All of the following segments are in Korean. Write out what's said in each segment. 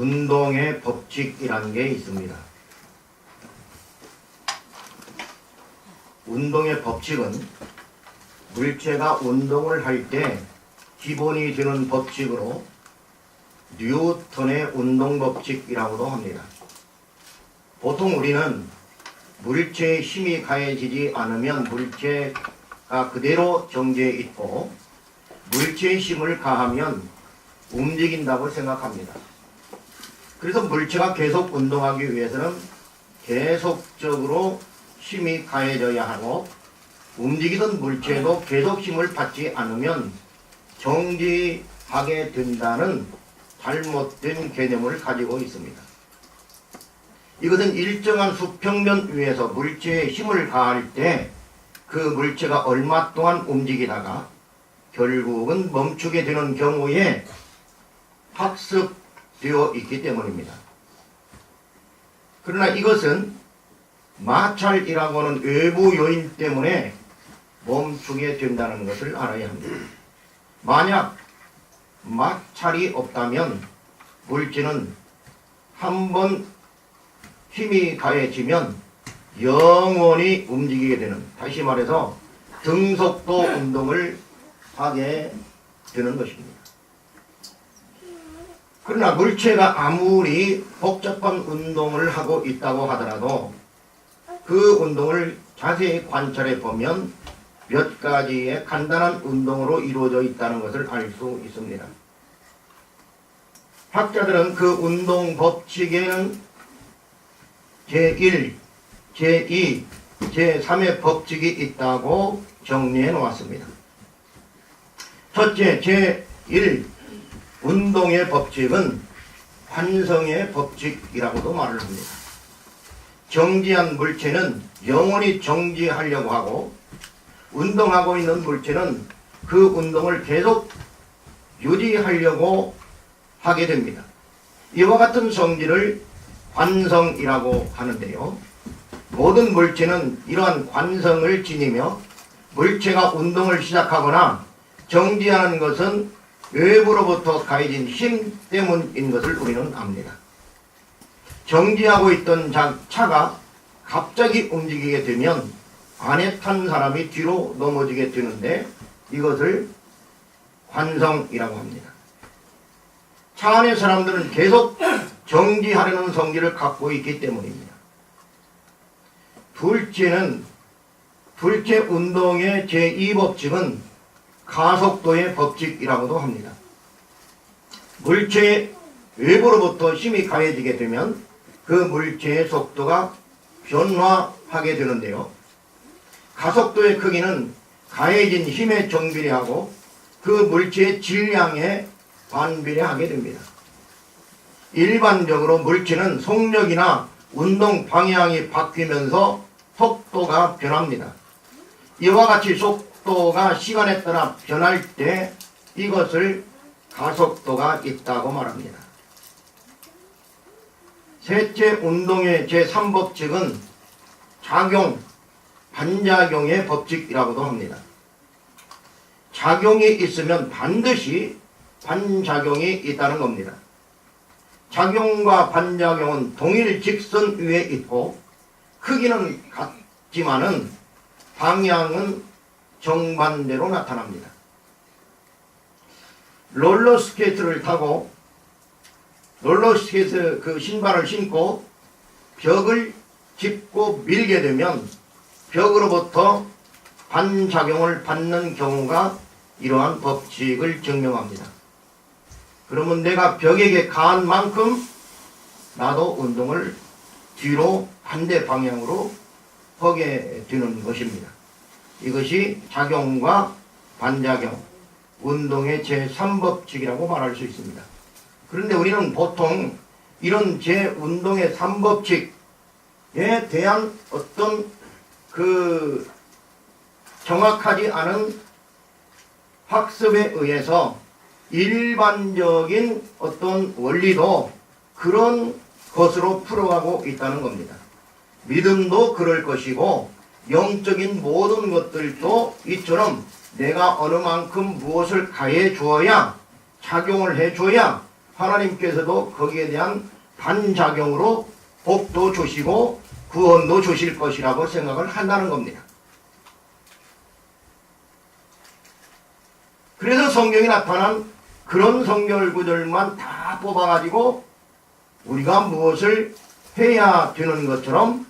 운동의 법칙이라는 게 있습니다. 운동의 법칙은 물체가 운동을 할 때 기본이 되는 법칙으로 뉴턴의 운동법칙이라고도 합니다. 보통 우리는 물체에 힘이 가해지지 않으면 물체가 그대로 정지해 있고 물체에 힘을 가하면 움직인다고 생각합니다. 그래서 물체가 계속 운동하기 위해서는 계속적으로 힘이 가해져야 하고 움직이던 물체도 계속 힘을 받지 않으면 정지하게 된다는 잘못된 개념을 가지고 있습니다. 이것은 일정한 수평면 위에서 물체에 힘을 가할 때 그 물체가 얼마 동안 움직이다가 결국은 멈추게 되는 경우에 학습되어 있기 때문입니다. 그러나 이것은 마찰이라고 하는 외부 요인 때문에 멈추게 된다는 것을 알아야 합니다. 만약 마찰이 없다면 물체는 한번 힘이 가해지면 영원히 움직이게 되는, 다시 말해서 등속도 운동을 하게 되는 것입니다. 그러나 물체가 아무리 복잡한 운동을 하고 있다고 하더라도 그 운동을 자세히 관찰해 보면 몇 가지의 간단한 운동으로 이루어져 있다는 것을 알 수 있습니다. 학자들은 그 운동 법칙에는 제1, 제2, 제3의 법칙이 있다고 정리해 놓았습니다. 첫째, 제1 운동의 법칙은 관성의 법칙이라고도 말을 합니다. 정지한 물체는 영원히 정지하려고 하고 운동하고 있는 물체는 그 운동을 계속 유지하려고 하게 됩니다. 이와 같은 성질을 관성이라고 하는데요. 모든 물체는 이러한 관성을 지니며 물체가 운동을 시작하거나 정지하는 것은 외부로부터 가해진 힘 때문인 것을 우리는 압니다. 정지하고 있던 차가 갑자기 움직이게 되면 안에 탄 사람이 뒤로 넘어지게 되는데 이것을 관성이라고 합니다. 차 안의 사람들은 계속 정지하려는 성질을 갖고 있기 때문입니다. 둘째 운동의 제2법칙은 가속도의 법칙이라고도 합니다. 물체의 외부로부터 힘이 가해지게 되면 그 물체의 속도가 변화하게 되는데요. 가속도의 크기는 가해진 힘에 정비례하고 그 물체의 질량에 반비례하게 됩니다. 일반적으로 물체는 속력이나 운동 방향이 바뀌면서 속도가 변합니다. 이와 같이 속도가 시간에 따라 변할 때 이것을 가속도가 있다고 말합니다. 셋째 운동의 제3법칙은 작용, 반작용의 법칙이라고도 합니다. 작용이 있으면 반드시 반작용이 있다는 겁니다. 작용과 반작용은 동일 직선 위에 있고 크기는 같지만은 방향은 정반대로 나타납니다. 롤러스케이트를 타고 롤러스케이트 그 신발을 신고 벽을 짚고 밀게 되면 벽으로부터 반작용을 받는 경우가 이러한 법칙을 증명합니다. 그러면 내가 벽에게 가한 만큼 나도 운동을 뒤로 반대 방향으로 하게 되는 것입니다. 이것이 작용과 반작용, 운동의 제3법칙이라고 말할 수 있습니다. 그런데 우리는 보통 이런 제 운동의 3법칙에 대한 어떤 그 정확하지 않은 학습에 의해서 일반적인 어떤 원리도 그런 것으로 풀어가고 있다는 겁니다. 믿음도 그럴 것이고 영적인 모든 것들도 이처럼 내가 어느 만큼 무엇을 가해 주어야 작용을 해 줘야 하나님께서도 거기에 대한 반작용으로 복도 주시고 구원도 주실 것이라고 생각을 한다는 겁니다. 그래서 성경에 나타난 그런 성경 구절만 다 뽑아가지고 우리가 무엇을 해야 되는 것처럼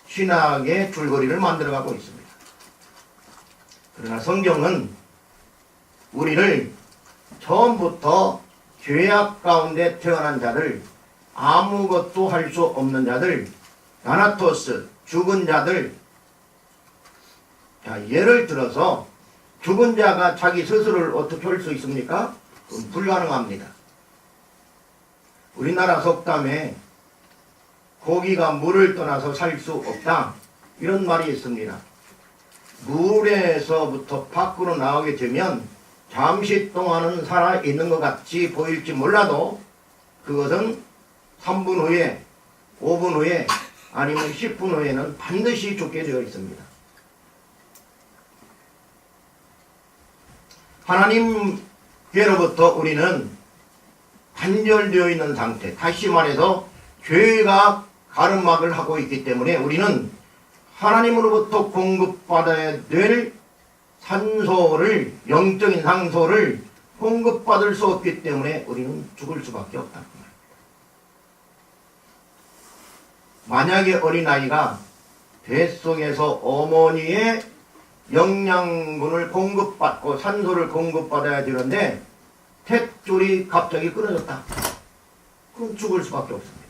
신학의 줄거리를 만들어가고 있습니다. 그러나 성경은 우리를 처음부터 죄악 가운데 태어난 자들, 아무것도 할 수 없는 자들, 다나토스, 죽은 자들, 자, 예를 들어서 죽은 자가 자기 스스로를 어떻게 할 수 있습니까? 그건 불가능합니다. 우리나라 속담에 고기가 물을 떠나서 살 수 없다, 이런 말이 있습니다. 물에서부터 밖으로 나오게 되면 잠시 동안은 살아있는 것 같이 보일지 몰라도 그것은 3분 후에, 5분 후에, 아니면 10분 후에는 반드시 죽게 되어 있습니다. 하나님께로부터 우리는 단절되어 있는 상태, 다시 말해서 죄가 가름막을 하고 있기 때문에 우리는 하나님으로부터 공급받아야 될 산소를, 영적인 산소를 공급받을 수 없기 때문에 우리는 죽을 수밖에 없다. 만약에 어린아이가 뱃속에서 어머니의 영양분을 공급받고 산소를 공급받아야 되는데 탯줄이 갑자기 끊어졌다. 그럼 죽을 수밖에 없습니다.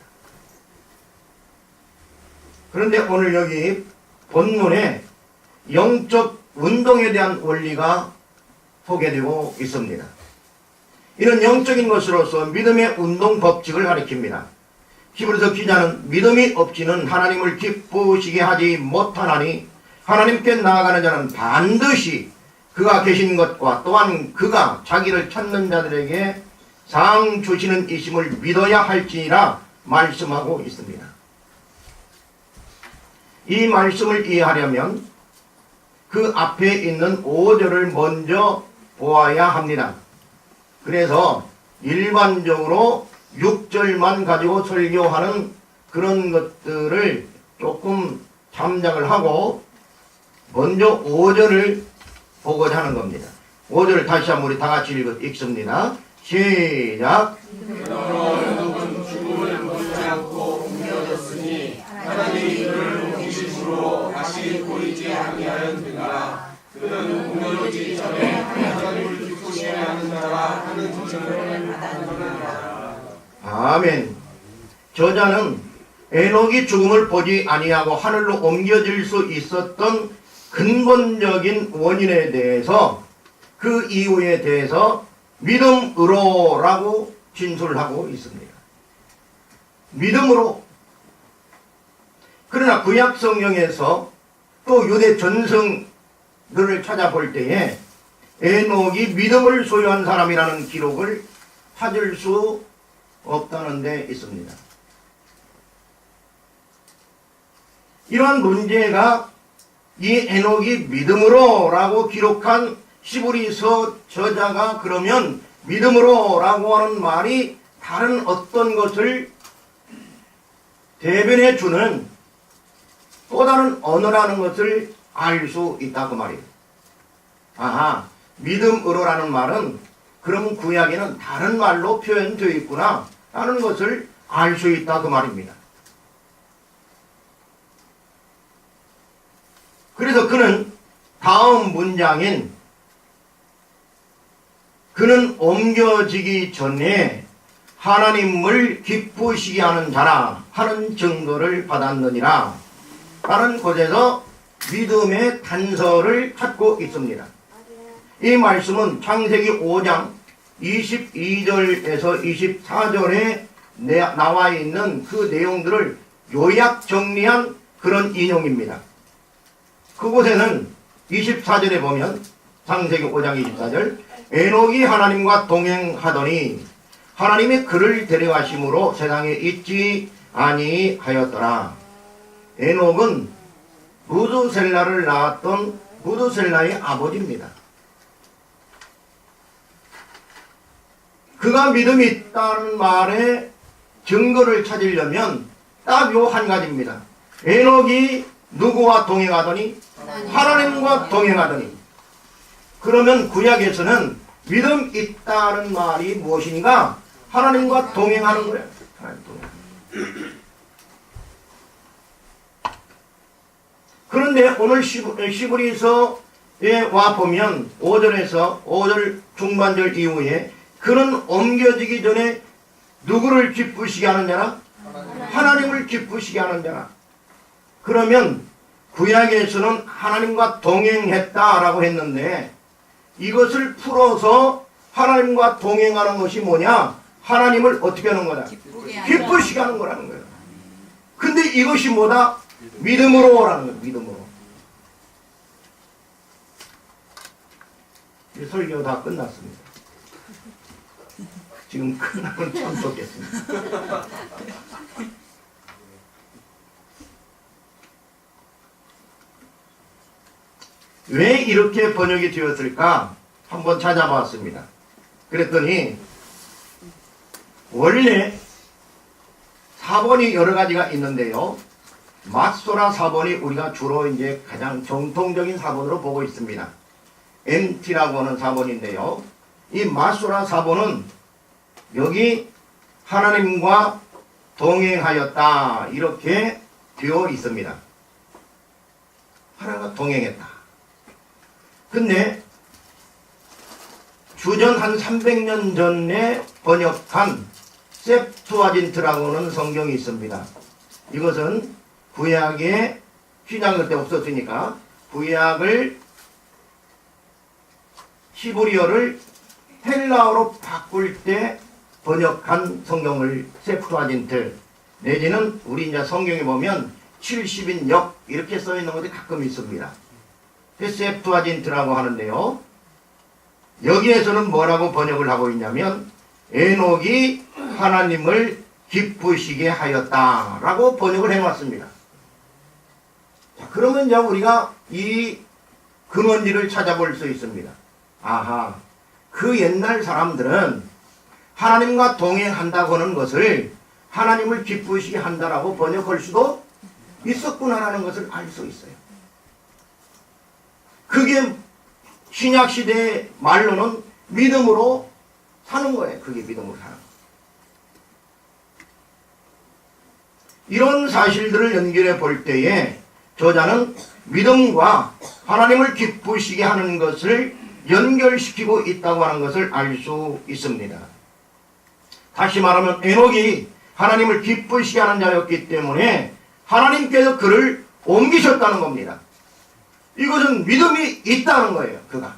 그런데 오늘 여기 본문에 영적 운동에 대한 원리가 소개되고 있습니다. 이런 영적인 것으로서 믿음의 운동 법칙을 가리킵니다. 히브리서 기자는 믿음이 없이는 하나님을 기쁘시게 하지 못하나니 하나님께 나아가는 자는 반드시 그가 계신 것과 또한 그가 자기를 찾는 자들에게 상 주시는 이심을 믿어야 할지니라 말씀하고 있습니다. 이 말씀을 이해하려면 그 앞에 있는 5절을 먼저 보아야 합니다. 그래서 일반적으로 6절만 가지고 설교하는 그런 것들을 조금 참작을 하고 먼저 5절을 보고자 하는 겁니다. 5절을 다시 한번 우리 다 같이 읽습니다. 시작. 여러분 죽음을 보지 않고 옮겨졌으니 하나님이 그를 옮기심으로 다시 보이지 아니하였느니라. 그는 옮겨지기 전에 하나님을 기쁘시게 하는 자가 하는 칭찬을 받았느니라. 아멘. 저자는 에녹이 죽음을 보지 아니하고 하늘로 옮겨질 수 있었던 근본적인 원인에 대해서, 그 이유에 대해서 믿음으로라고 진술을 하고 있습니다. 믿음으로. 그러나 구약 성경에서 또 유대 전성들을 찾아볼 때에 에녹이 믿음을 소유한 사람이라는 기록을 찾을 수 없다는 데 있습니다. 이러한 문제가 이 에녹이 믿음으로 라고 기록한 히브리서 저자가 그러면 믿음으로 라고 하는 말이 다른 어떤 것을 대변해 주는 또 다른 언어라는 것을 알 수 있다 그 말이에요. 아하, 믿음으로라는 말은 그럼 구약에는 다른 말로 표현되어 있구나 라는 것을 알 수 있다 그 말입니다. 그래서 그는 다음 문장인 그는 옮겨지기 전에 하나님을 기쁘시게 하는 자라 하는 증거를 받았느니라 라는 곳에서 믿음의 단서를 찾고 있습니다. 이 말씀은 창세기 5장 22절에서 24절에 나와 있는 그 내용들을 요약 정리한 그런 인용입니다. 그곳에는 24절에 보면 창세기 5장 24절 에녹이 하나님과 동행하더니 하나님이 그를 데려가심으로 세상에 있지 아니하였더라. 에녹은 무두셀라를 낳았던 무두셀라의 아버지입니다. 그가 믿음이 있다는 말에 증거를 찾으려면 딱 요 한 가지입니다. 에녹이 누구와 동행하더니? 하나님과 동행하더니. 그러면 구약에서는 믿음 있다는 말이 무엇인가? 하나님과 동행하는 거예요. 하나님 동행. 그런데 오늘 시브리서에 와 보면 5절에서 5절 중반절 이후에 그는 옮겨지기 전에 누구를 기쁘시게 하는 자라? 하나님을 기쁘시게 하는 자라. 그러면 구약에서는 하나님과 동행했다라고 했는데 이것을 풀어서 하나님과 동행하는 것이 뭐냐? 하나님을 어떻게 하는 거다? 기쁘시게 하는 거라는 거예요. 근데 이것이 뭐다? 믿음으로라는 거예요. 믿음으로. 이 설교 다 끝났습니다. 지금 끝나면 참 좋겠습니다. 왜 이렇게 번역이 되었을까? 한번 찾아봤습니다. 그랬더니 원래 사본이 여러 가지가 있는데요. 맞소라 사본이 우리가 주로 이제 가장 정통적인 사본으로 보고 있습니다. MT라고 하는 사본인데요. 이 맞소라 사본은 여기 하나님과 동행하였다 이렇게 되어 있습니다. 하나님과 동행했다. 근데 주전 한 300년 전에 번역한 셉투아진트라고 하는 성경이 있습니다. 이것은 구약에 신약 그때 없었으니까 구약을 히브리어를 헬라어로 바꿀 때 번역한 성경을 셉투아진트 내지는 우리 이제 성경에 보면 70인역 이렇게 써 있는 것이 가끔 있습니다. 셉투아진트라고 하는데요. 여기에서는 뭐라고 번역을 하고 있냐면 에녹이 하나님을 기쁘시게 하였다라고 번역을 해놨습니다. 자, 그러면 이제 우리가 이 근원지를 찾아볼 수 있습니다. 아하, 그 옛날 사람들은 하나님과 동행한다고 하는 것을 하나님을 기쁘시게 한다라고 번역할 수도 있었구나라는 것을 알 수 있어요. 그게 신약시대의 말로는 믿음으로 사는 거예요. 그게 믿음으로 사는 거예요. 이런 사실들을 연결해 볼 때에 저자는 믿음과 하나님을 기쁘시게 하는 것을 연결시키고 있다고 하는 것을 알 수 있습니다. 다시 말하면 에녹이 하나님을 기쁘시게 하는 자였기 때문에 하나님께서 그를 옮기셨다는 겁니다. 이것은 믿음이 있다는 거예요. 그가.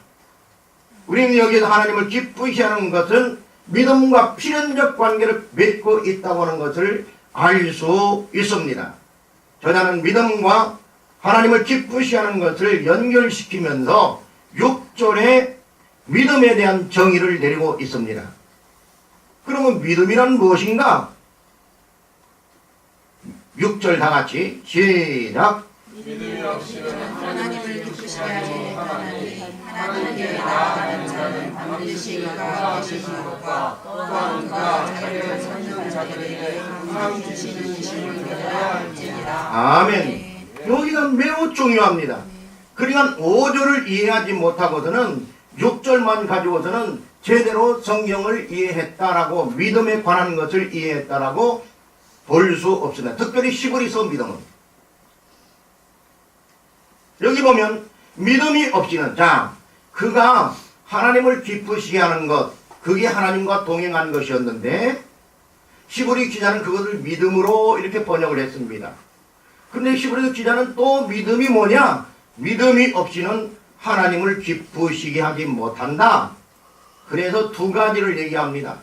우리는 여기서 하나님을 기쁘시게 하는 것은 믿음과 필연적 관계를 맺고 있다고 하는 것을 알 수 있습니다. 저자는 믿음과 하나님을 기쁘시게 하는 것을 연결시키면서 6절에 믿음에 대한 정의를 내리고 있습니다. 그러면 믿음이란 무엇인가? 6절 다 같이 시작. 믿음이 없이는 하나님을 기쁘시게 하지 못하나니 하나님께 나아가는 자는 반드시 그가 계시는 것과 또한 그가 자기를 찾는 자들에게 항상 주시는 힘을 믿어야 할지니라. 아멘. 여기가 매우 중요합니다. 그러니까 5절을 이해하지 못하고서는 6절만 가지고서는 제대로 성경을 이해했다라고 믿음에 관한 것을 이해했다라고 볼 수 없습니다. 특별히 히브리서 믿음은 여기 보면 믿음이 없이는 자 그가 하나님을 기쁘시게 하는 것 그게 하나님과 동행한 것이었는데 히브리 기자는 그것을 믿음으로 이렇게 번역을 했습니다. 근데 히브리 기자는 또 믿음이 뭐냐? 믿음이 없이는 하나님을 기쁘시게 하지 못한다. 그래서 두 가지를 얘기합니다.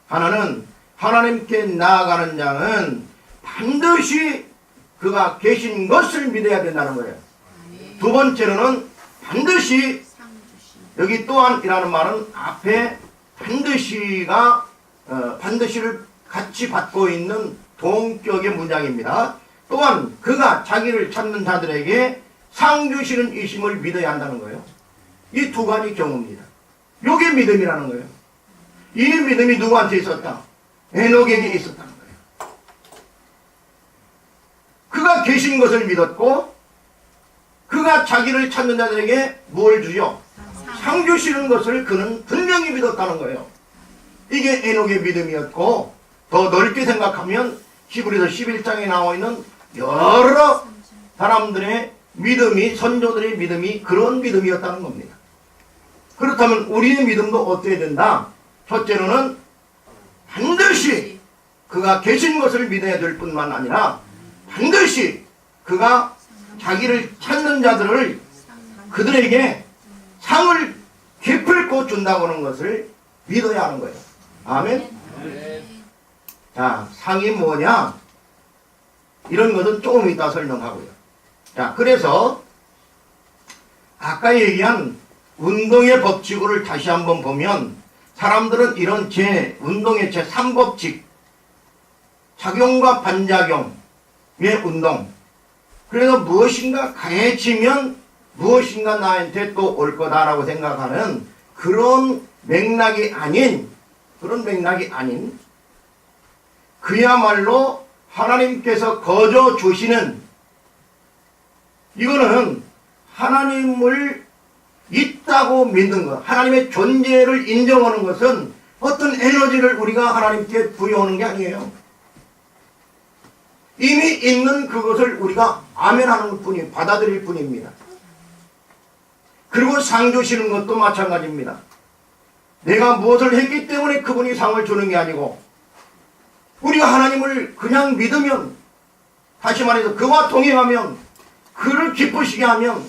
하나는 하나님께 나아가는 자는 반드시 그가 계신 것을 믿어야 된다는 거예요. 두 번째로는 반드시 여기 또한이라는 말은 앞에 반드시가 반드시를 같이 받고 있는 동격의 문장입니다. 또한 그가 자기를 찾는 자들에게 상 주시는 이심을 믿어야 한다는 거예요. 이 두 가지 경우입니다. 이게 믿음이라는 거예요. 이 믿음이 누구한테 있었다? 에녹에게 있었다는 거예요. 그가 계신 것을 믿었고 그가 자기를 찾는 자들에게 뭘 주죠? 상 주시는 것을 그는 분명히 믿었다는 거예요. 이게 에녹의 믿음이었고, 더 넓게 생각하면 히브리서 11장에 나와 있는 여러 사람들의 믿음이, 선조들의 믿음이 그런 믿음이었다는 겁니다. 그렇다면 우리의 믿음도 어떻게 된다? 첫째로는 반드시 그가 계신 것을 믿어야 될 뿐만 아니라 반드시 그가 자기를 찾는 자들을 그들에게 상을 베풀고 준다고 하는 것을 믿어야 하는 거예요. 아멘? 자, 상이 뭐냐? 이런 것은 조금 이따 설명하고요. 자, 그래서 아까 얘기한 운동의 법칙을 다시 한번 보면 사람들은 이런 운동의 제3법칙, 작용과 반작용의 운동, 그래서 무엇인가 강해지면 무엇인가 나한테 또 올 거다라고 생각하는 그런 맥락이 아닌 그야말로 하나님께서 거저 주시는, 이거는 하나님을 있다고 믿는 것, 하나님의 존재를 인정하는 것은 어떤 에너지를 우리가 하나님께 부여하는 게 아니에요. 이미 있는 그것을 우리가 아멘하는 것뿐이, 받아들일 뿐입니다. 그리고 상 주시는 것도 마찬가지입니다. 내가 무엇을 했기 때문에 그분이 상을 주는 게 아니고, 우리가 하나님을 그냥 믿으면, 다시 말해서 그와 동행하면, 그를 기쁘시게 하면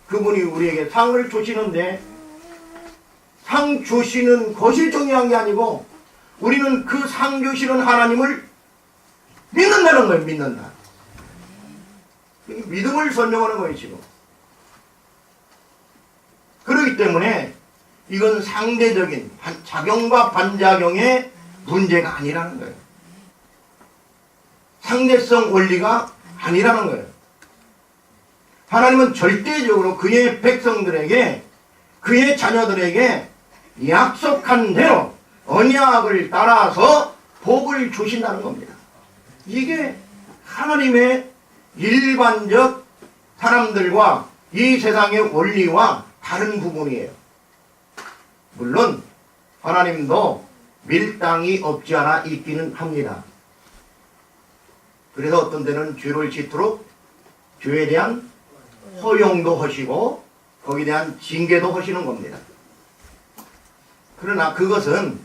그분이 우리에게 상을 주시는데, 상 주시는 것이 중요한 게 아니고 우리는 그 상 주시는 하나님을 믿는다는 거예요. 믿는다. 믿음을 설명하는 거예요 지금. 그렇기 때문에 이건 상대적인 작용과 반작용의 문제가 아니라는 거예요. 상대성 원리가 아니라는 거예요. 하나님은 절대적으로 그의 백성들에게, 그의 자녀들에게 약속한 대로 언약을 따라서 복을 주신다는 겁니다. 이게 하나님의 일반적 사람들과 이 세상의 원리와 다른 부분이에요. 물론 하나님도 밀당이 없지 않아 있기는 합니다. 그래서 어떤 데는 죄를 짓도록 죄에 대한 허용도 하시고 거기에 대한 징계도 하시는 겁니다. 그러나 그것은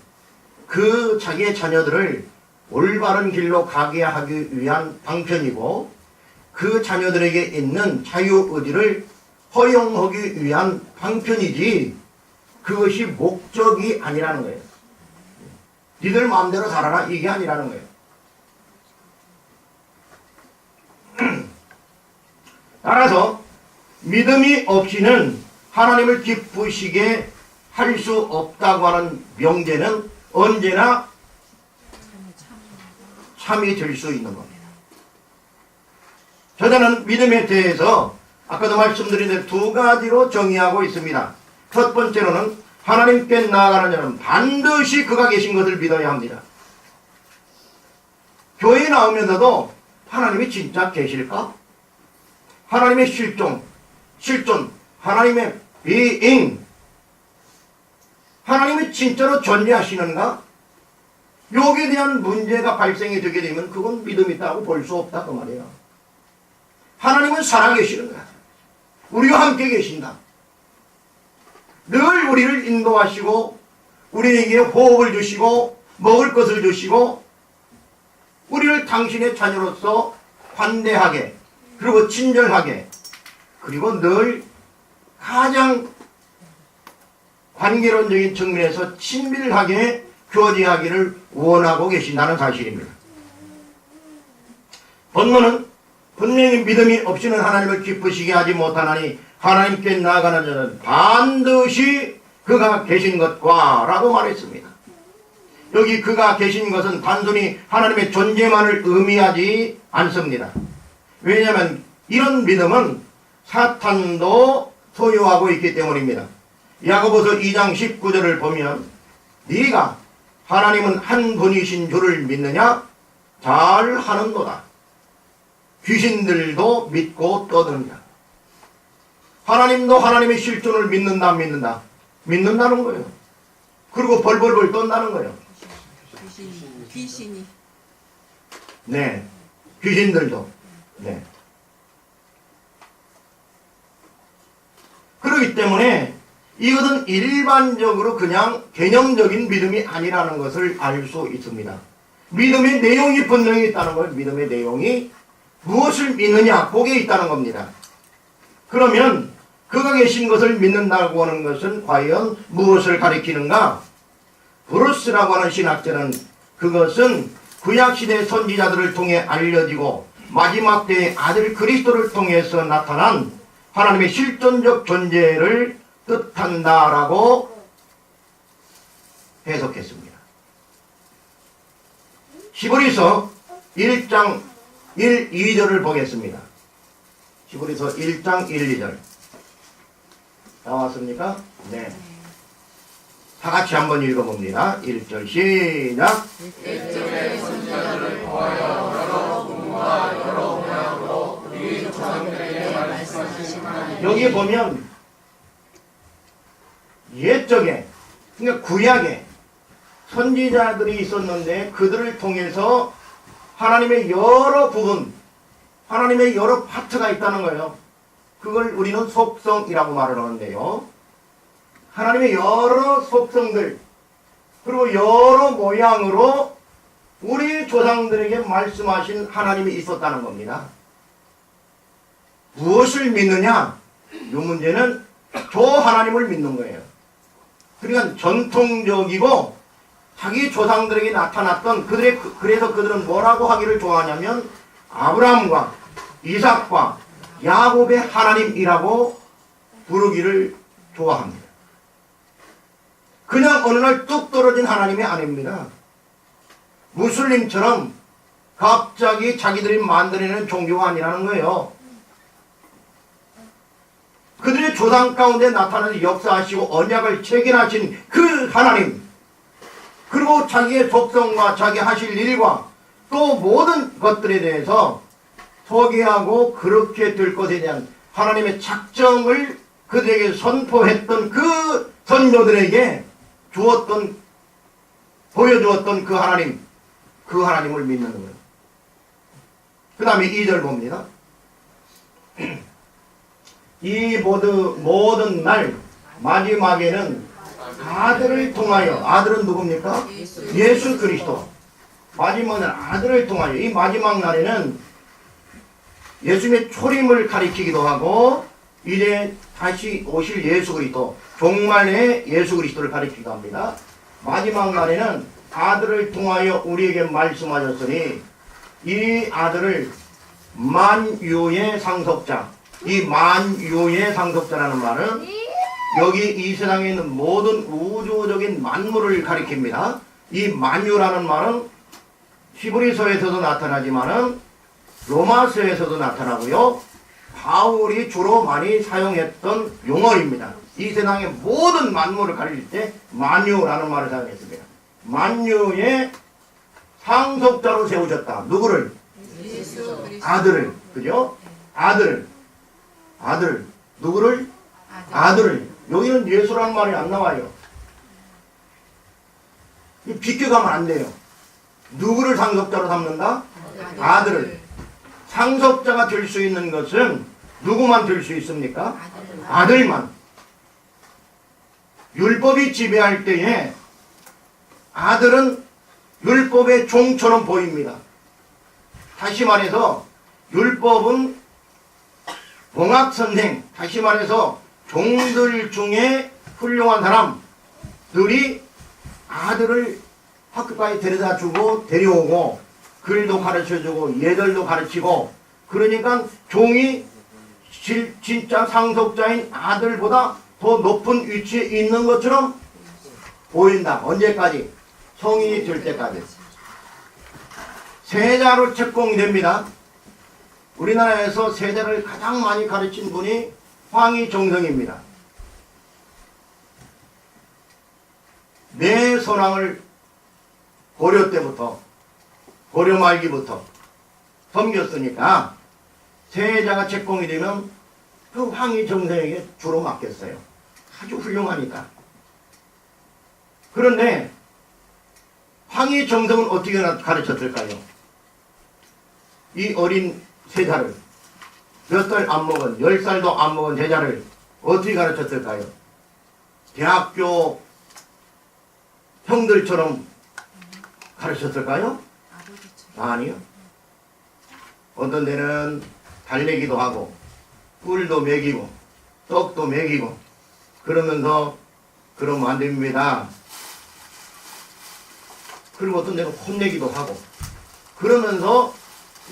그 자기의 자녀들을 올바른 길로 가게 하기 위한 방편이고, 그 자녀들에게 있는 자유의지를 허용하기 위한 방편이지 그것이 목적이 아니라는 거예요. 니들 마음대로 살아라 이게 아니라는 거예요. 따라서 믿음이 없이는 하나님을 기쁘시게 할 수 없다고 하는 명제는 언제나 참이 될 수 있는 겁니다. 저자는 믿음에 대해서 아까도 말씀드린 대로 두 가지로 정의하고 있습니다. 첫 번째로는 하나님께 나아가는 자는 반드시 그가 계신 것을 믿어야 합니다. 교회에 나오면서도 하나님이 진짜 계실까? 하나님의 실존, 하나님의 being, 하나님이 진짜로 존재하시는가? 여기에 대한 문제가 발생이 되게 되면 그건 믿음이 있다고 볼 수 없다 그 말이에요. 하나님은 살아계시는 거야. 우리와 함께 계신다. 늘 우리를 인도하시고 우리에게 호흡을 주시고 먹을 것을 주시고 우리를 당신의 자녀로서 관대하게 그리고 친절하게 그리고 늘 가장 관계론적인 측면에서 친밀하게 교제하기를 원하고 계신다는 사실입니다. 본문은 분명히 믿음이 없이는 하나님을 기쁘시게 하지 못하나니 하나님께 나아가는 자는 반드시 그가 계신 것과 라고 말했습니다. 여기 그가 계신 것은 단순히 하나님의 존재만을 의미하지 않습니다. 왜냐하면 이런 믿음은 사탄도 소유하고 있기 때문입니다. 야고보서 2장 19절을 보면 네가 하나님은 한 분이신 줄을 믿느냐? 잘 하는도다. 귀신들도 믿고 떠드느냐. 하나님도 하나님의 실존을 믿는다, 안 믿는다? 믿는다는 거예요. 그리고 벌벌벌 떤다는 거예요. 귀신이. 네. 귀신들도. 네. 그렇기 때문에 이것은 일반적으로 그냥 개념적인 믿음이 아니라는 것을 알 수 있습니다. 믿음의 내용이 분명히 있다는 거예요. 믿음의 내용이 무엇을 믿느냐, 거기에 있다는 겁니다. 그러면 그가 계신 것을 믿는다고 하는 것은 과연 무엇을 가리키는가? 브루스라고 하는 신학자는 그것은 구약시대 선지자들을 통해 알려지고 마지막 때의 아들 그리스도를 통해서 나타난 하나님의 실존적 존재를 뜻한다라고 해석했습니다. 히브리서 1장 1, 2절을 보겠습니다. 히브리서 1장 1, 2절 나왔습니까? 네. 다 같이 한번 읽어봅니다. 1절 시작. 옛적의 선지자들을 보아여 여러 분과 여러 모양으로 우리 조상들에게 말씀하신 하나님. 여기 보면 옛적에, 그러니까 구약에 선지자들이 있었는데 그들을 통해서 하나님의 여러 부분, 하나님의 여러 파트가 있다는 거예요. 그걸 우리는 속성이라고 말을 하는데요. 하나님의 여러 속성들, 그리고 여러 모양으로 우리 조상들에게 말씀하신 하나님이 있었다는 겁니다. 무엇을 믿느냐? 이 문제는 저 하나님을 믿는 거예요. 그러니까 전통적이고 자기 조상들에게 나타났던 그래서 그들은 뭐라고 하기를 좋아하냐면 아브라함과 이삭과 야곱의 하나님이라고 부르기를 좋아합니다. 그냥 어느 날 뚝 떨어진 하나님이 아닙니다. 무슬림처럼 갑자기 자기들이 만들어내는 종교가 아니라는 거예요. 그들의 조상 가운데 나타나서 역사하시고 언약을 체결하신 그 하나님, 그리고 자기의 속성과 자기 하실 일과 또 모든 것들에 대해서 소개하고 그렇게 될 것에 대한 하나님의 작정을 그들에게 선포했던 그 선조들에게 보여주었던 그 하나님을 믿는 거예요. 그 다음에 2절 봅니다. 이 모든 날 마지막에는 아들을 통하여, 아들은 누굽니까? 예수 그리스도. 마지막 날 아들을 통하여, 이 마지막 날에는 예수님의 초림을 가리키기도 하고 이제 다시 오실 예수 그리스도, 종말의 예수 그리스도를 가리키기도 합니다. 마지막 날에는 아들을 통하여 우리에게 말씀하셨으니 이 아들을 만유의 상속자, 이 만유의 상속자라는 말은 여기 이 세상에 있는 모든 우주적인 만물을 가리킵니다. 이 만유라는 말은 히브리서에서도 나타나지만은 로마서에서도 나타나고요. 바울이 주로 많이 사용했던 용어입니다. 이 세상의 모든 만물을 가릴 때 만유라는 말을 사용했습니다. 만유의 상속자로 세우셨다. 누구를? 아들을. 그죠? 아들. 누구를? 아들을. 여기는 예수라는 말이 안 나와요. 비껴가면 안 돼요. 누구를 상속자로 삼는다? 아들을. 상속자가 될 수 있는 것은 누구만 될 수 있습니까? 아들만. 율법이 지배할 때에 아들은 율법의 종처럼 보입니다. 다시 말해서 율법은 공학선생, 다시 말해서 종들 중에 훌륭한 사람들이 아들을 학교까지 데려다주고 데려오고 글도 가르쳐주고 예절도 가르치고, 그러니까 종이 진짜 상속자인 아들보다 더 높은 위치에 있는 것처럼 보인다. 언제까지? 성인이 될 때까지. 세자로 책봉됩니다. 우리나라에서 세자를 가장 많이 가르친 분이 황희정성입니다. 내 선왕을 고려 때부터, 고려 말기부터 섬겼으니까 세자가 책봉이 되면 그 황희 정성에게 주로 맡겼어요. 아주 훌륭하니까. 그런데 황희 정성은 어떻게 가르쳤을까요? 이 어린 세자를, 몇 살 안 먹은, 10살도 안 먹은 제자를 어떻게 가르쳤을까요? 대학교 형들처럼 가르쳤을까요? 아니요. 어떤 데는 달래기도 하고 꿀도 먹이고 떡도 먹이고 그러면서 그러면 안 됩니다. 그리고 어떤 데는 혼내기도 하고 그러면서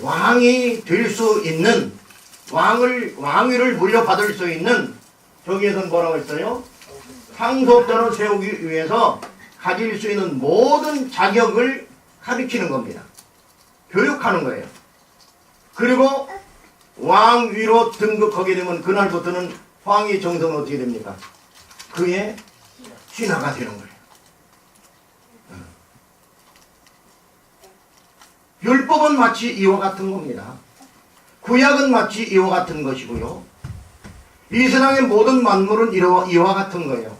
왕이 될 수 있는 왕위를 물려받을 수 있는 저기에서는 뭐라고 했어요? 상속자로 세우기 위해서 가질 수 있는 모든 자격을 가르치는 겁니다. 교육하는 거예요. 그리고 왕위로 등극하게 되면 그날부터는 황희 정성은 어떻게 됩니까? 그의 신하가 되는 거예요. 율법은 마치 이와 같은 겁니다. 구약은 마치 이와 같은 것이고요. 이 세상의 모든 만물은 이와 같은 거예요.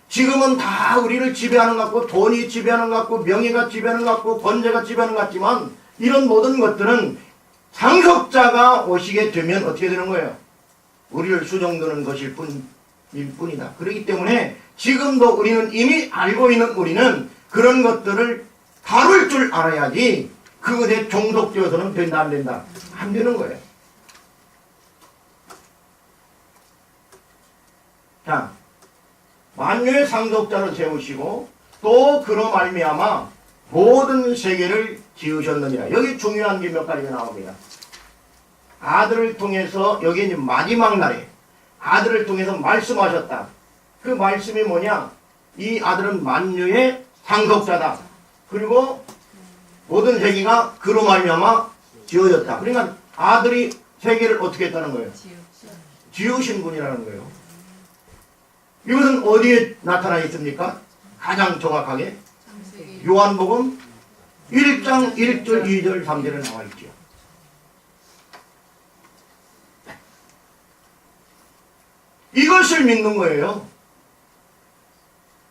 지금은 다 우리를 지배하는 것 같고 돈이 지배하는 것 같고 명예가 지배하는 것 같고 권세가 지배하는 것 같지만 이런 모든 것들은 상속자가 오시게 되면 어떻게 되는 거예요? 우리를 수종드는 것일 뿐이다. 그렇기 때문에 지금도 우리는 이미 알고 있는 우리는 그런 것들을 다룰 줄 알아야지 그것에 종속되어서는 된다 안 된다? 안 되는 거예요. 자, 만유의 상속자를 세우시고 또 그로 말미암아 모든 세계를 지으셨느니라. 여기 중요한 게 몇 가지가 나옵니다. 아들을 통해서 여기 이제 마지막 날에 아들을 통해서 말씀하셨다. 그 말씀이 뭐냐? 이 아들은 만유의 상속자다. 그리고 모든 세계가 그로 말미암아 지어졌다. 그러니까 아들이 세계를 어떻게 했다는 거예요? 지으신 분이라는 거예요. 이것은 어디에 나타나 있습니까? 가장 정확하게 요한복음 1장 1절 2절 3절에 나와 있죠. 이것을 믿는 거예요.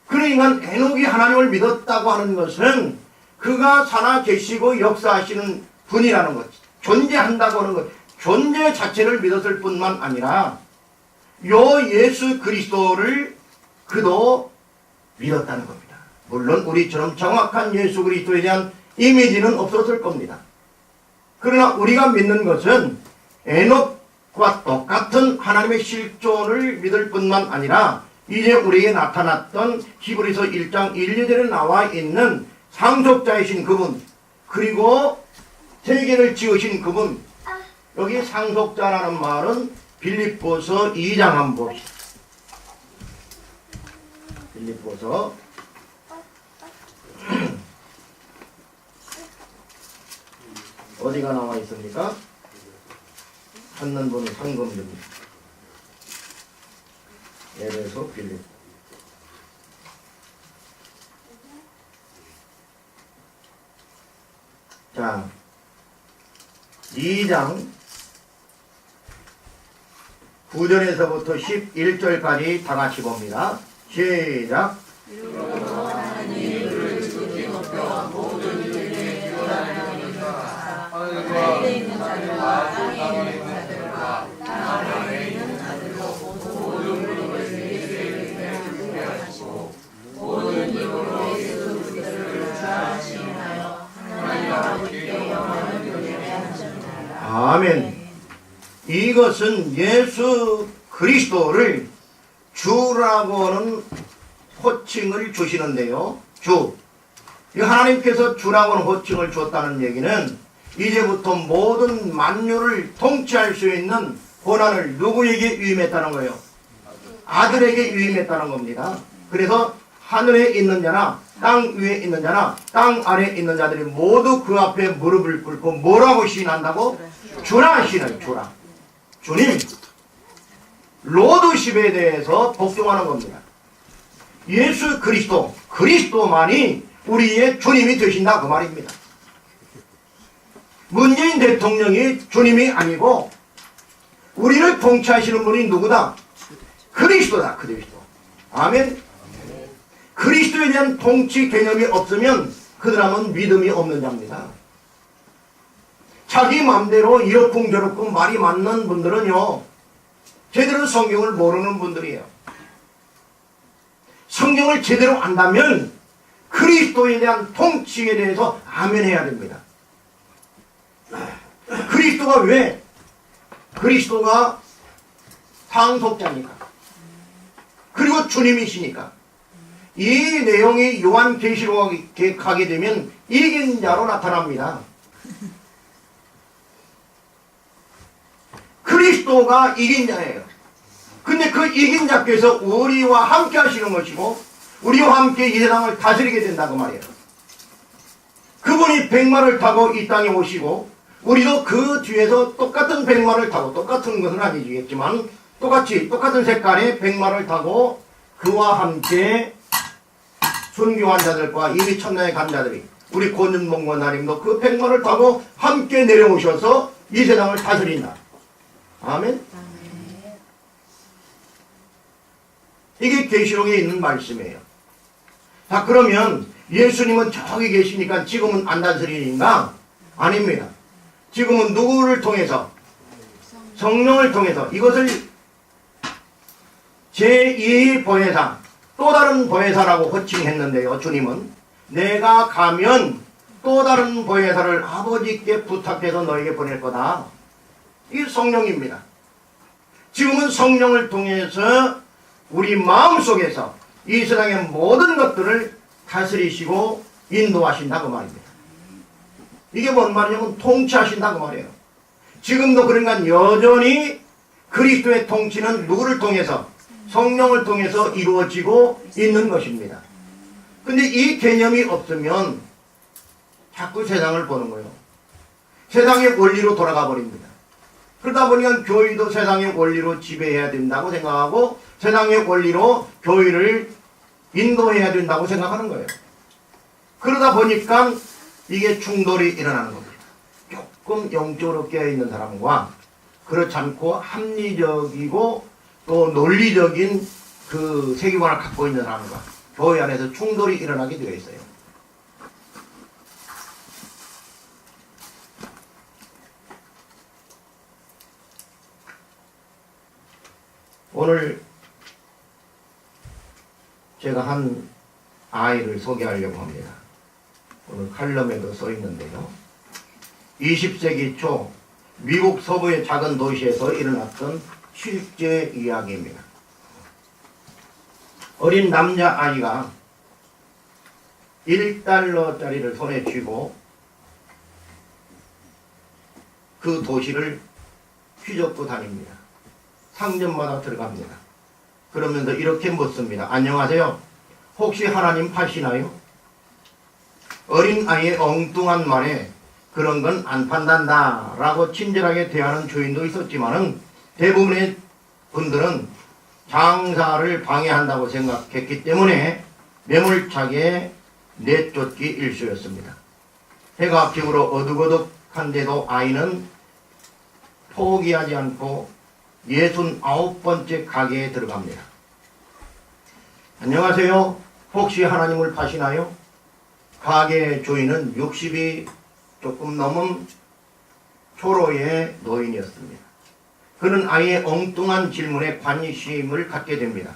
그러니까 에녹이 하나님을 믿었다고 하는 것은 그가 살아 계시고 역사하시는 분이라는 것, 존재한다고 하는 것, 존재 자체를 믿었을 뿐만 아니라 요 예수 그리스도를 그도 믿었다는 겁니다. 물론 우리처럼 정확한 예수 그리스도에 대한 이미지는 없었을 겁니다. 그러나 우리가 믿는 것은 에녹과 똑같은 하나님의 실존을 믿을 뿐만 아니라 이제 우리에게 나타났던 히브리서 1장 1, 2절에 나와 있는 상속자이신 그분, 그리고 세계를 지으신 그분. 여기 상속자라는 말은 빌립보서 2장 한번 봅시다. 빌립보서 어디가 나와 있습니까? 찾는 분은 상금입니다. 에베소 빌립보. 자, 2장 9절에서부터 11절까지 다 같이 봅니다. 시작. 아멘. 이것은 예수 그리스도를 주라고 하는 호칭을 주시는데요. 주. 하나님께서 주라고 하는 호칭을 줬다는 얘기는 이제부터 모든 만유를 통치할 수 있는 권한을 누구에게 위임했다는 거예요? 아들에게 위임했다는 겁니다. 그래서 하늘에 있는 자나 땅 위에 있는 자나 땅 아래에 있는 자들이 모두 그 앞에 무릎을 꿇고 뭐라고 시인한다고? 주라 시인을 주라. 주님, 로드십에 대해서 복종하는 겁니다. 예수 그리스도만이 우리의 주님이 되신다 그 말입니다. 문재인 대통령이 주님이 아니고 우리를 통치하시는 분이 누구다? 그리스도다. 그리스도. 아멘. 그리스도에 대한 통치 개념이 없으면 그 사람은 믿음이 없는 자입니다. 자기 마음대로 이러쿵저러쿵 말이 맞는 분들은요, 제대로 성경을 모르는 분들이에요. 성경을 제대로 안다면 그리스도에 대한 통치에 대해서 아멘해야 됩니다. 그리스도가 왜? 그리스도가 상속자니까. 그리고 주님이시니까. 이 내용이 요한계시록에 가게 되면 이긴 자로 나타납니다. 그리스도가 이긴 자예요. 근데 그 이긴 자께서 우리와 함께 하시는 것이고 우리와 함께 이 세상을 다스리게 된다고 말이에요. 그분이 백마를 타고 이 땅에 오시고 우리도 그 뒤에서 똑같은 백마를 타고, 똑같은 것은 아니겠지만 똑같은 색깔의 백마를 타고 그와 함께 순교한 자들과 이미 천당에 간 자들이, 우리 권윤봉건 하나님도 그 백마를 타고 함께 내려오셔서 이 세상을 다스린다. 아멘. 이게 계시록에 있는 말씀이에요. 자, 그러면 예수님은 저기 계시니까 지금은 안 다스리는가? 아닙니다. 지금은 누구를 통해서? 성령을 통해서. 이것을 제2보혜사, 또 다른 보혜사라고 호칭했는데요. 주님은 내가 가면 또 다른 보혜사를 아버지께 부탁해서 너에게 보낼 거다. 이게 성령입니다. 지금은 성령을 통해서 우리 마음속에서 이 세상의 모든 것들을 다스리시고 인도하신다고 말입니다. 이게 뭔 말이냐면 통치하신다고 말이에요. 지금도 그러니까 여전히 그리스도의 통치는 누구를 통해서? 성령을 통해서 이루어지고 있는 것입니다. 근데 이 개념이 없으면 자꾸 세상을 보는 거예요. 세상의 원리로 돌아가 버립니다. 그러다 보니까 교회도 세상의 원리로 지배해야 된다고 생각하고 세상의 원리로 교회를 인도해야 된다고 생각하는 거예요. 그러다 보니까 이게 충돌이 일어나는 겁니다. 조금 영적으로 깨어있는 사람과 그렇지 않고 합리적이고 또 논리적인 그 세계관을 갖고 있는 사람과 교회 안에서 충돌이 일어나게 되어 있어요. 오늘 제가 한 아이를 소개하려고 합니다. 오늘 칼럼에도 써 있는데요. 20세기 초 미국 서부의 작은 도시에서 일어났던 실제 이야기입니다. 어린 남자아이가 1달러짜리를 손에 쥐고 그 도시를 휘젓고 다닙니다. 상점마다 들어갑니다. 그러면서 이렇게 묻습니다. 안녕하세요. 혹시 하나님 파시나요? 어린 아이의 엉뚱한 말에 그런 건 안 판단다 라고 친절하게 대하는 주인도 있었지만은 대부분의 분들은 장사를 방해한다고 생각했기 때문에 매몰차게 내쫓기 일쑤였습니다. 해가 기울어 어둑어둑한데도 아이는 포기하지 않고 69번째 가게에 들어갑니다. 안녕하세요. 혹시 하나님을 파시나요? 가게 주인은 60이 조금 넘은 초로의 노인이었습니다. 그는 아이의 엉뚱한 질문에 관심을 갖게 됩니다.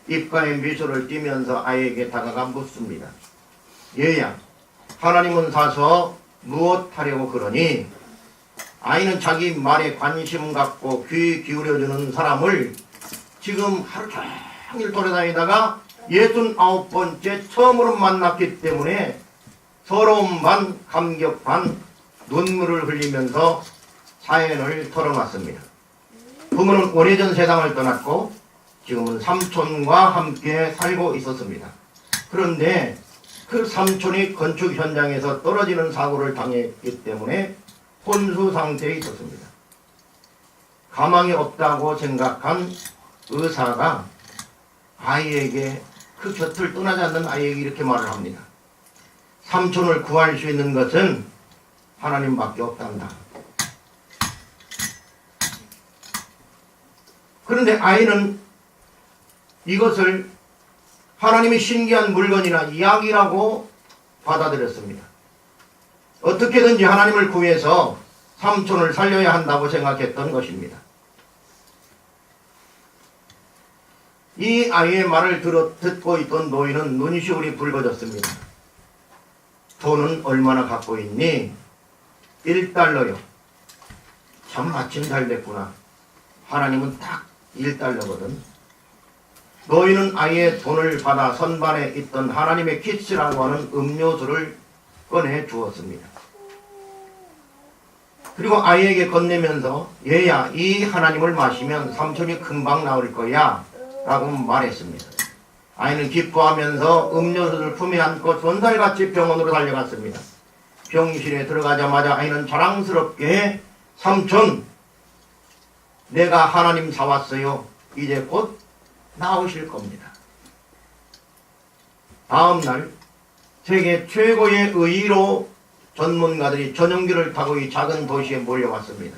입가에 미소를 띠면서 아이에게 다가가 묻습니다. 얘야, 하나님은 사서 무엇 하려고 그러니? 아이는 자기 말에 관심 갖고 귀 기울여주는 사람을 지금 하루 종일 돌아다니다가 69번째 처음으로 만났기 때문에 서러움 반 감격 반 눈물을 흘리면서 사연을 털어놨습니다. 부모는 오래전 세상을 떠났고 지금은 삼촌과 함께 살고 있었습니다. 그런데 그 삼촌이 건축 현장에서 떨어지는 사고를 당했기 때문에 혼수 상태에 있었습니다. 가망이 없다고 생각한 의사가 아이에게 그 곁을 떠나지 않는 아이에게 이렇게 말을 합니다. 삼촌을 구할 수 있는 것은 하나님밖에 없단다. 그런데 아이는 이것을 하나님의 신기한 물건이나 이야기라고 받아들였습니다. 어떻게든지 하나님을 구해서 삼촌을 살려야 한다고 생각했던 것입니다. 이 아이의 말을 듣고 있던 노인은 눈시울이 붉어졌습니다. 돈은 얼마나 갖고 있니? 1달러요. 참 마침 잘 됐구나. 하나님은 딱 1달러거든. 노인은 아이의 돈을 받아 선반에 있던 하나님의 키스라고 하는 음료수를 꺼내 주었습니다. 그리고 아이에게 건네면서 얘야, 이 하나님을 마시면 삼촌이 금방 나을 거야 라고 말했습니다. 아이는 기뻐하면서 음료수를 품에 안고 전달같이 병원으로 달려갔습니다. 병실에 들어가자마자 아이는 자랑스럽게 삼촌, 내가 하나님 사왔어요. 이제 곧 나오실 겁니다. 다음날 세계 최고의 의료 전문가들이 전용기를 타고 이 작은 도시에 몰려왔습니다.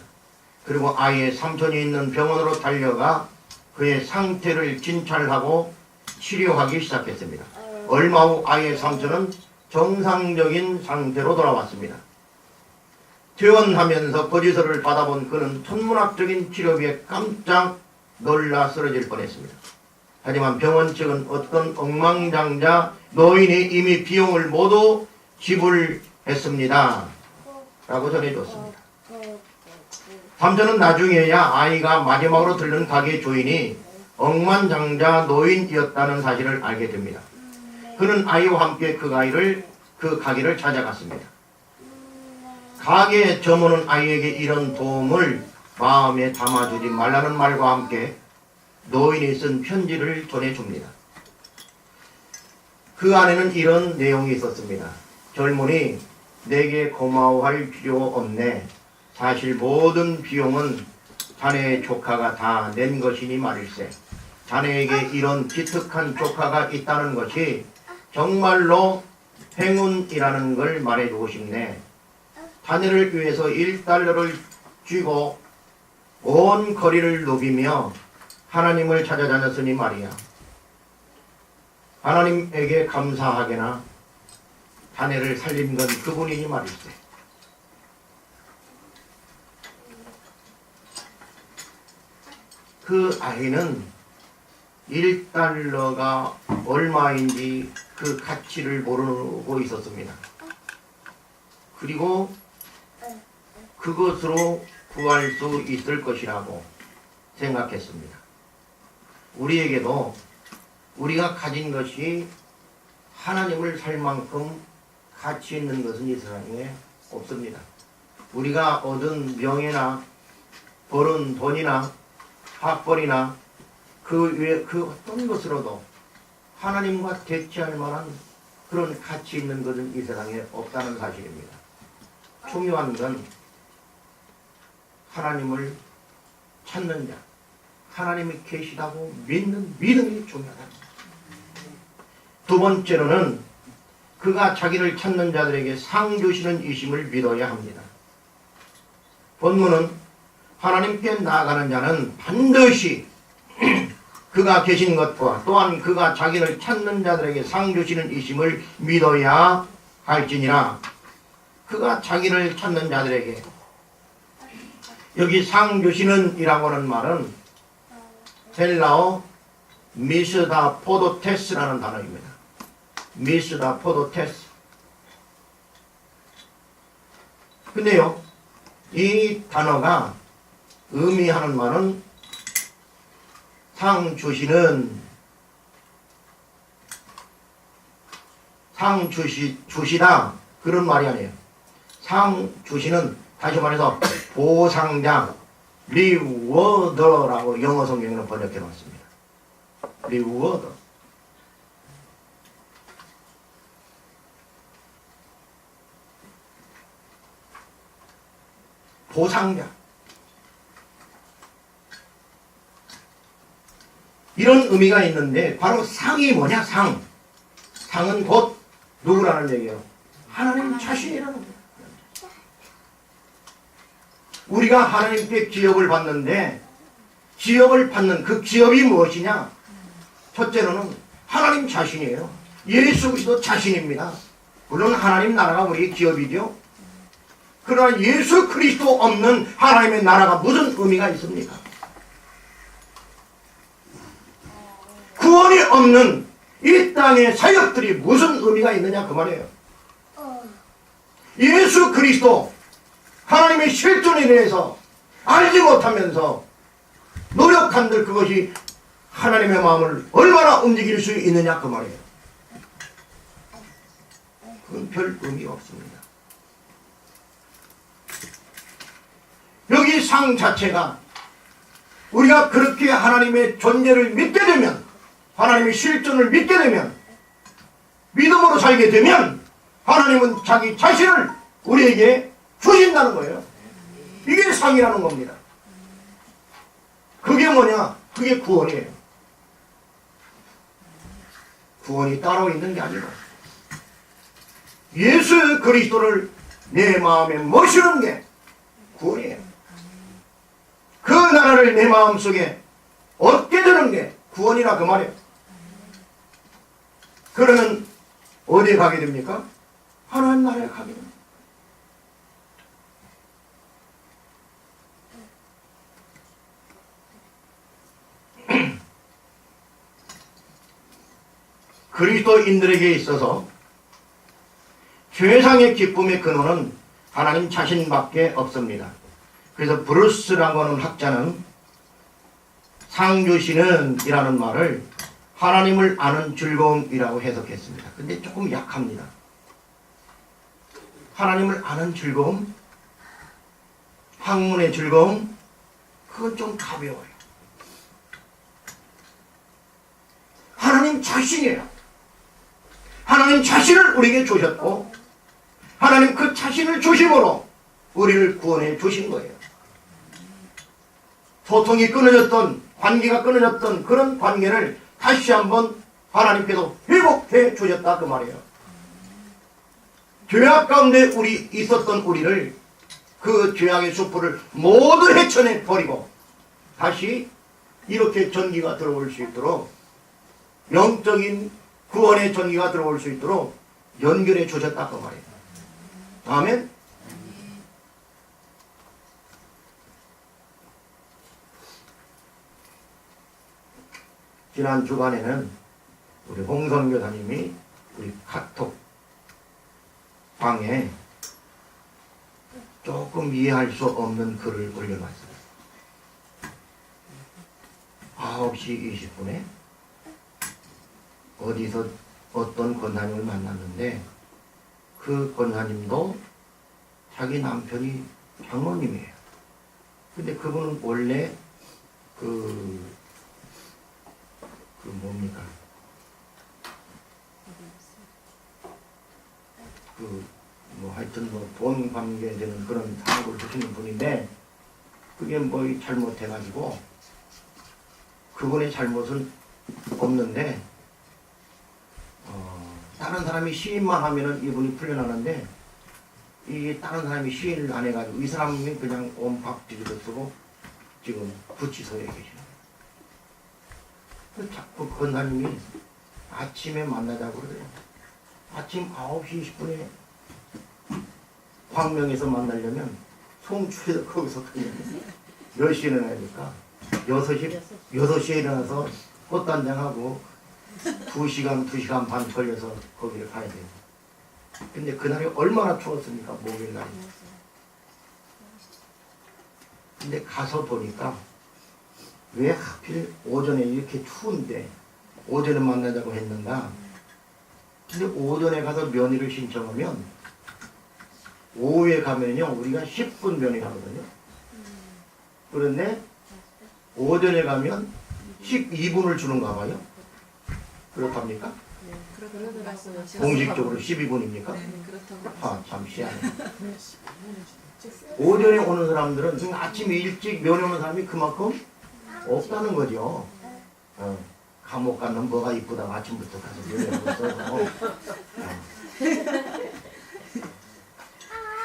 그리고 아이의 삼촌이 있는 병원으로 달려가 그의 상태를 진찰하고 치료하기 시작했습니다. 얼마 후 아이의 삼촌은 정상적인 상태로 돌아왔습니다. 퇴원하면서 거지서를 받아본 그는 천문학적인 치료비에 깜짝 놀라 쓰러질 뻔했습니다. 하지만 병원 측은 어떤 엉망장자 노인이 이미 비용을 모두 지불했습니다 라고 전해줬습니다. 삼촌은 나중에야 아이가 마지막으로 들른 가게 주인이 억만장자 노인이었다는 사실을 알게 됩니다. 그는 아이와 함께 그 가게를 찾아갔습니다. 가게 점원은 아이에게 이런 도움을 마음에 담아주지 말라는 말과 함께 노인이 쓴 편지를 전해줍니다. 그 안에는 이런 내용이 있었습니다. 젊은이, 내게 고마워할 필요 없네. 사실 모든 비용은 자네의 조카가 다 낸 것이니 말일세. 자네에게 이런 기특한 조카가 있다는 것이 정말로 행운이라는 걸 말해주고 싶네. 자네를 위해서 1달러를 쥐고 온 거리를 누비며 하나님을 찾아다녔으니 말이야. 하나님에게 감사하게나 자네를 살린 건 그분이니 말일세. 그 아이는 1달러가 얼마인지 그 가치를 모르고 있었습니다. 그리고 그것으로 구할 수 있을 것이라고 생각했습니다. 우리에게도 우리가 가진 것이 하나님을 살 만큼 가치 있는 것은 이 세상에 없습니다. 우리가 얻은 명예나 벌은 돈이나 학벌이나 그 어떤 것으로도 하나님과 대치할 만한 그런 가치 있는 것은 이 세상에 없다는 사실입니다. 중요한 건 하나님을 찾는 자, 하나님이 계시다고 믿는 믿음이 중요하다. 두 번째로는 그가 자기를 찾는 자들에게 상 주시는 이심을 믿어야 합니다. 본문은 하나님께 나아가는 자는 반드시 그가 계신 것과 또한 그가 자기를 찾는 자들에게 상 주시는 이심을 믿어야 할지니라. 그가 자기를 찾는 자들에게, 여기 상 주시는 이라고 하는 말은 헬라어 미스다 포도테스라는 단어입니다. 미스다 포도테스. 근데요, 이 단어가 의미하는 말은 상 주시다 그런 말이 아니에요. 상 주시는, 다시 말해서 보상자, 리워더라고 영어 성경으로 번역해 놨습니다. 리워더. 보상자. 이런 의미가 있는데 바로 상이 뭐냐? 상은 곧 누구라는 얘기예요? 하나님 자신이라는 거예요. 우리가 하나님께 기업을 받는데 기업을 받는 그 기업이 무엇이냐? 첫째로는 하나님 자신이에요. 예수 그리스도 자신입니다. 물론 하나님 나라가 우리의 기업이죠. 그러나 예수 그리스도 없는 하나님의 나라가 무슨 의미가 있습니까? 구원이 없는 이 땅의 사역들이 무슨 의미가 있느냐 그 말이에요. 예수 그리스도 하나님의 실존에 대해서 알지 못하면서 노력한들 그것이 하나님의 마음을 얼마나 움직일 수 있느냐 그 말이에요. 그건 별 의미가 없습니다. 여기 상 자체가 우리가 그렇게 하나님의 존재를 믿게 되면, 하나님의 실존을 믿게 되면, 믿음으로 살게 되면 하나님은 자기 자신을 우리에게 주신다는 거예요. 이게 상이라는 겁니다. 그게 뭐냐? 그게 구원이에요. 구원이 따로 있는 게 아니고 예수 그리스도를 내 마음에 모시는 게 구원이에요. 그 나라를 내 마음속에 얻게 되는 게 구원이라 그 말이에요. 그러면 어디에 가게 됩니까? 하나님 나라에 가게 됩니다. 그리스도인들에게 있어서 최상의 기쁨의 근원은 하나님 자신밖에 없습니다. 그래서 브루스라고 하는 학자는 상 주시는 이라는 말을 하나님을 아는 즐거움이라고 해석했습니다. 근데 조금 약합니다. 하나님을 아는 즐거움, 학문의 즐거움, 그건 좀 가벼워요. 하나님 자신이에요. 하나님 자신을 우리에게 주셨고 하나님 그 자신을 주심으로 우리를 구원해 주신 거예요. 소통이 끊어졌던, 관계가 끊어졌던 그런 관계를 다시 한번 하나님께서 회복해 주셨다 그 말이에요. 죄악 가운데 있었던 우리를 그 죄악의 숲을 모두 헤쳐내 버리고 다시 이렇게 전기가 들어올 수 있도록, 영적인 구원의 전기가 들어올 수 있도록 연결해 주셨다 그 말이에요. 아멘. 지난 주간에는 우리 홍선 교사님이 우리 카톡 방에 조금 이해할 수 없는 글을 올려놨어요. 9시 20분에 어디서 어떤 권사님을 만났는데 그 권사님도 자기 남편이 장로님이에요. 근데 그분은 원래 뭡니까? 하여튼 돈 관계되는 그런 사업을 하시는 분인데 그게 잘못해가지고 그분의 잘못은 없는데 다른 사람이 시인만 하면은 이분이 풀려나는데 이 다른 사람이 시인을 안 해가지고 이 사람이 그냥 옴박지기도 쓰고 지금 구치소에 계시는 거예요. 자꾸 권사님이 아침에 만나자고 그래요. 아침 9시 20분에 광명에서 만나려면 송추에서 거기서 그냥 몇 시에 일어나야 될까? 6시에 일어나서 꽃단장하고 2시간 반 걸려서 거기를 가야 돼요. 근데 그날이 얼마나 추웠습니까? 목요일날이. 근데 가서 보니까 왜 하필 오전에 이렇게 추운데 오전에 만나자고 했는가? 근데 오전에 가서 면회를 신청하면 오후에 가면요 우리가 10분 면회하거든요. 그런데 오전에 가면 12분을 주는가 봐요. 그렇답니까? 네, 공식적으로 12분입니까? 네, 그렇다고. 참 희한해. 오전에 오는 사람들은 지금 아침에 일찍 면회 오는 사람이 그만큼 없다는 거죠. 감옥 가는 뭐가 이쁘다고 아침부터 가서 노래하고 있어.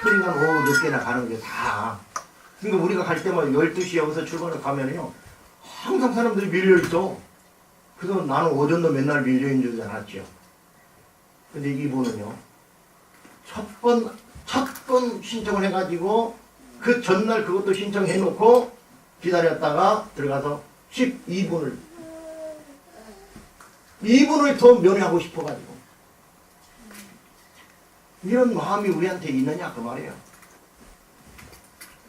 그러니까 오후 늦게나 가는 게 다. 그러니까 우리가 갈 때마다 12시에 여기서 출발을 가면요. 항상 사람들이 밀려있어. 그래서 나는 오전도 맨날 밀려있는 줄 알았죠. 근데 이분은요. 첫 번 신청을 해가지고 그 전날 그것도 신청해놓고 기다렸다가 들어가서 12분을 더 면회하고 싶어가지고 이런 마음이 우리한테 있느냐 그 말이에요.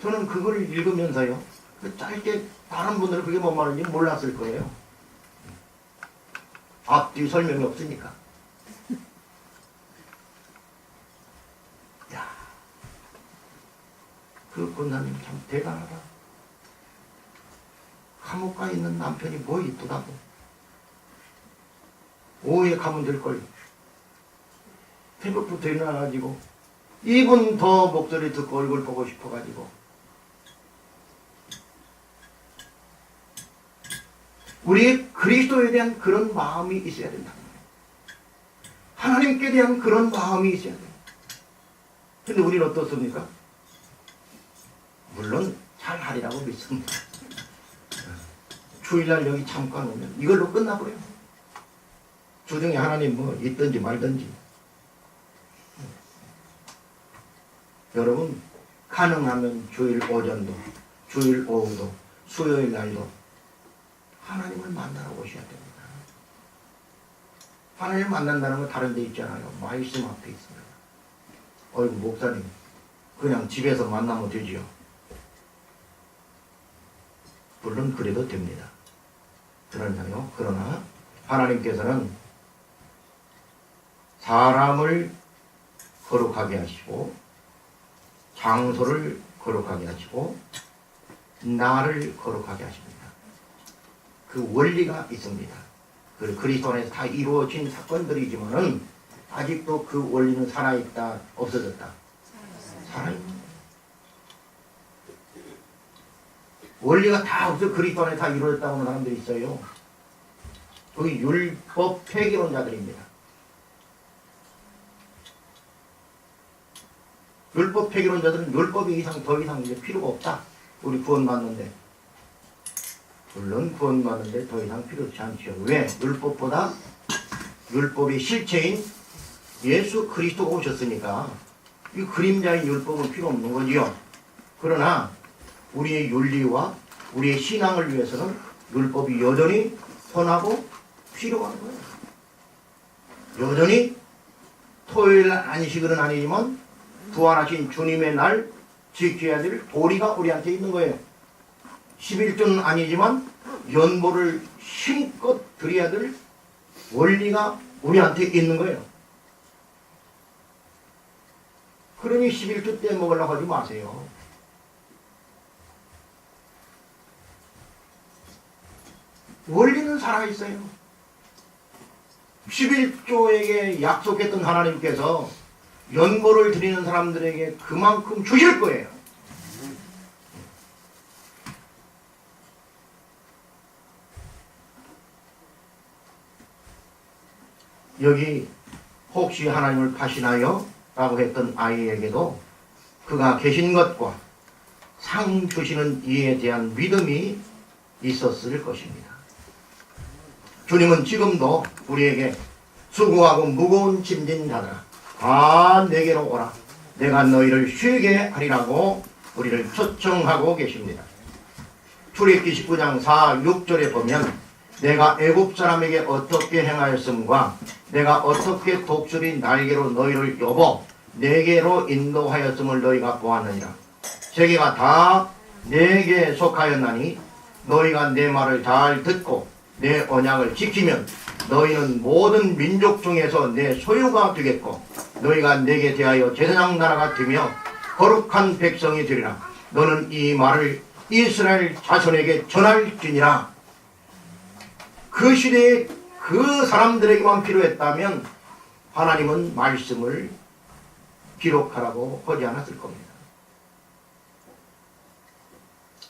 저는 그걸 읽으면서요. 그 짧게 다른 분들은 그게 뭔 말인지 몰랐을 거예요. 앞뒤 설명이 없으니까. 야, 그 권사님 참 대단하다. 감옥 가 있는 남편이 뭐 이쁘다고. 오후에 가면 될걸. 새벽부터 일어나가지고 2분 더 목소리 듣고 얼굴 보고 싶어가지고 우리 그리스도에 대한 그런 마음이 있어야 된다. 하나님께 대한 그런 마음이 있어야 돼요. 근데 우리는 어떻습니까? 물론 잘하리라고 믿습니다. 주일날 여기 잠깐 오면 이걸로 끝나버려요. 주중에 하나님 뭐 있든지 말든지. 여러분 가능하면 주일 오전도 주일 오후도 수요일 날도 하나님을 만나러 오셔야 됩니다. 하나님을 만난다는 건 다른 데 있잖아요. 말씀 앞에 있습니다. 어이구 목사님 그냥 집에서 만나면 되지요. 물론 그래도 됩니다. 그러나 하나님께서는 사람을 거룩하게 하시고 장소를 거룩하게 하시고 나를 거룩하게 하십니다. 그 원리가 있습니다. 그리스도 안에서 다 이루어진 사건들이지만은 아직도 그 원리는 살아있다, 없어졌다. 살아있는 원리가 다 없어. 그리스도 안에 다 이루어졌다고 하는 사람들이 있어요. 거기 율법 폐기론자들입니다. 율법 폐기론자들은 율법이 더 이상 이제 필요가 없다. 우리 구원받는데. 물론 구원받는데 더 이상 필요치 않죠. 왜? 율법보다 율법의 실체인 예수 그리스도가 오셨으니까 이 그림자인 율법은 필요 없는 거지요. 그러나 우리의 윤리와 우리의 신앙을 위해서는 율법이 여전히 선하고 필요한 거예요. 여전히 토요일 안식일은 아니지만 부활하신 주님의 날 지켜야 될 도리가 우리한테 있는 거예요. 11조는 아니지만 연보를 힘껏 드려야 될 원리가 우리한테 있는 거예요. 그러니 11조 때 먹으려고 하지 마세요. 원리는 살아있어요. 11조에게 약속했던 하나님께서 연보를 드리는 사람들에게 그만큼 주실 거예요. 여기 혹시 하나님을 파시나요? 라고 했던 아이에게도 그가 계신 것과 상 주시는 이에 대한 믿음이 있었을 것입니다. 주님은 지금도 우리에게 수고하고 무거운 짐진 자들아 다 내게로 오라. 내가 너희를 쉬게 하리라고 우리를 초청하고 계십니다. 출애굽기 19장 4, 6절에 보면 내가 애굽 사람에게 어떻게 행하였음과 내가 어떻게 독수리 날개로 너희를 여보 내게로 인도하였음을 너희가 보았느니라. 세계가 다 내게 속하였나니 너희가 내 말을 잘 듣고 내 언약을 지키면 너희는 모든 민족 중에서 내 소유가 되겠고 너희가 내게 대하여 제사장 나라가 되며 거룩한 백성이 되리라. 너는 이 말을 이스라엘 자손에게 전할지니라. 그 시대에 그 사람들에게만 필요했다면 하나님은 말씀을 기록하라고 하지 않았을 겁니다.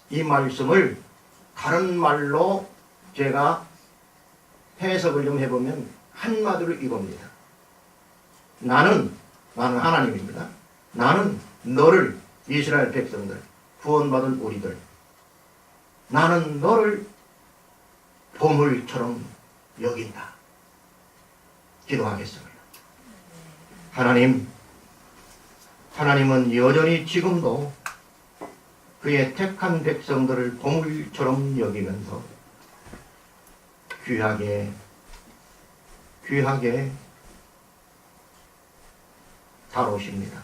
이 말씀을 다른 말로 제가 해석을 좀 해보면 한마디로 이겁니다. 나는 하나님입니다. 나는 너를, 이스라엘 백성들, 구원받은 우리들, 나는 너를 보물처럼 여긴다. 기도하겠습니다. 하나님은 여전히 지금도 그의 택한 백성들을 보물처럼 여기면서 귀하게 다루십니다.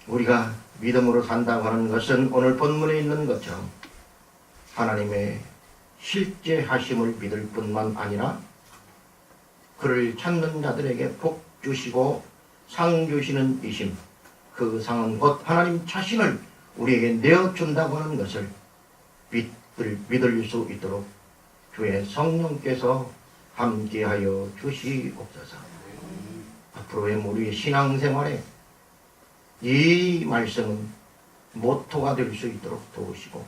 우리가 믿음으로 산다고 하는 것은 오늘 본문에 있는 것처럼 하나님의 실제 하심을 믿을 뿐만 아니라 그를 찾는 자들에게 복 주시고 상 주시는 이심, 그 상은 곧 하나님 자신을 우리에게 내어준다고 하는 것을 믿을 수 있도록 주의 성령께서 함께하여 주시옵소서. 앞으로의 우리의 신앙생활에 이 말씀은 모토가 될 수 있도록 도우시고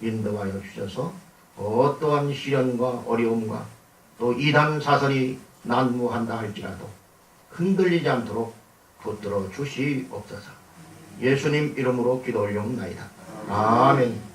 인도하여 주셔서 어떠한 시련과 어려움과 또 이단 사설이 난무한다 할지라도 흔들리지 않도록 붙들어 주시옵소서. 예수님 이름으로 기도 올려옵나이다. 아멘.